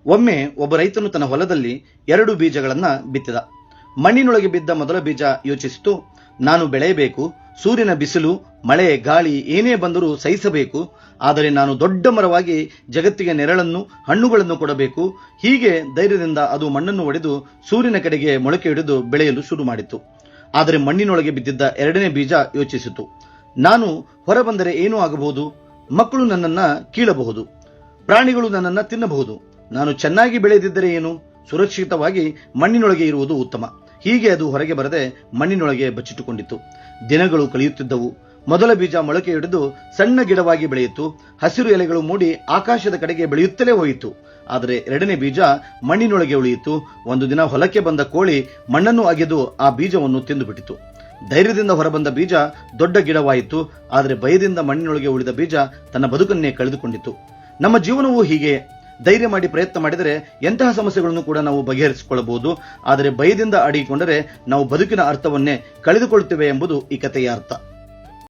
ಒಮ್ಮೆ ಒಬ್ಬ ರೈತನು ತನ್ನ ಹೊಲದಲ್ಲಿ 2 ಬೀಜಗಳನ್ನ ಬಿತ್ತಿದ. ಮಣ್ಣಿನೊಳಗೆ ಬಿದ್ದ ಮೊದಲ ಬೀಜ ಯೋಚಿಸಿತು, ನಾನು ಬೆಳೆಯಬೇಕು, ಸೂರ್ಯನ ಬಿಸಿಲು, ಮಳೆ, ಗಾಳಿ ಏನೇ ಬಂದರೂ ಸಹಿಸಬೇಕು, ಆದರೆ ನಾನು ದೊಡ್ಡ ಮರವಾಗಿ ಜಗತ್ತಿಗೆ ನೆರಳನ್ನು, ಹಣ್ಣುಗಳನ್ನು ಕೊಡಬೇಕು. ಹೀಗೆ ಧೈರ್ಯದಿಂದ ಅದು ಮಣ್ಣನ್ನು ಒಡೆದು ಸೂರ್ಯನ ಕಡೆಗೆ ಮೊಳಕೆ ಹಿಡಿದು ಬೆಳೆಯಲು ಶುರು ಮಾಡಿತು. ಆದರೆ ಮಣ್ಣಿನೊಳಗೆ ಬಿದ್ದಿದ್ದ 2ನೇ ಬೀಜ ಯೋಚಿಸಿತು, ನಾನು ಹೊರಬಂದರೆ ಏನೂ ಆಗಬಹುದು, ಮಕ್ಕಳು ನನ್ನನ್ನ ಕೀಳಬಹುದು, ಪ್ರಾಣಿಗಳು ನನ್ನನ್ನ ತಿನ್ನಬಹುದು, ನಾನು ಚೆನ್ನಾಗಿ ಬೆಳೆದಿದ್ದರೆ ಏನು, ಸುರಕ್ಷಿತವಾಗಿ ಮಣ್ಣಿನೊಳಗೆ ಇರುವುದು ಉತ್ತಮ. ಹೀಗೆ ಅದು ಹೊರಗೆ ಬರದೆ ಮಣ್ಣಿನೊಳಗೆ ಬಚ್ಚಿಟ್ಟುಕೊಂಡಿತು. ದಿನಗಳು ಕಳೆಯುತ್ತಿದ್ದವು. ಮೊದಲ ಬೀಜ ಮೊಳಕೆ ಹಿಡಿದು ಸಣ್ಣ ಗಿಡವಾಗಿ ಬೆಳೆಯಿತು. ಹಸಿರು ಎಲೆಗಳು ಮೂಡಿ ಆಕಾಶದ ಕಡೆಗೆ ಬೆಳೆಯುತ್ತಲೇ ಹೋಯಿತು. ಆದರೆ 2ನೇ ಬೀಜ ಮಣ್ಣಿನೊಳಗೆ ಉಳಿಯಿತು. ಒಂದು ದಿನ ಹೊಲಕ್ಕೆ ಬಂದ ಕೋಳಿ ಮಣ್ಣನ್ನು ಅಗೆದು ಆ ಬೀಜವನ್ನು ತಿಂದುಬಿಟ್ಟಿತು. ಧೈರ್ಯದಿಂದ ಹೊರಬಂದ ಬೀಜ ದೊಡ್ಡ ಗಿಡವಾಯಿತು. ಆದರೆ ಭಯದಿಂದ ಮಣ್ಣಿನೊಳಗೆ ಉಳಿದ ಬೀಜ ತನ್ನ ಬದುಕನ್ನೇ ಕಳೆದುಕೊಂಡಿತು. ನಮ್ಮ ಜೀವನವೂ ಹೀಗೆ. ಧೈರ್ಯ ಮಾಡಿ ಪ್ರಯತ್ನ ಮಾಡಿದರೆ ಎಂತಹ ಸಮಸ್ಯೆಗಳನ್ನು ಕೂಡ ನಾವು ಬಗೆಹರಿಸಿಕೊಳ್ಳಬಹುದು. ಆದರೆ ಭಯದಿಂದ ಅಡಗಿಕೊಂಡರೆ ನಾವು ಬದುಕಿನ ಅರ್ಥವನ್ನೇ ಕಳೆದುಕೊಳ್ಳುತ್ತೇವೆ ಎಂಬುದು ಈ ಕಥೆಯ ಅರ್ಥ.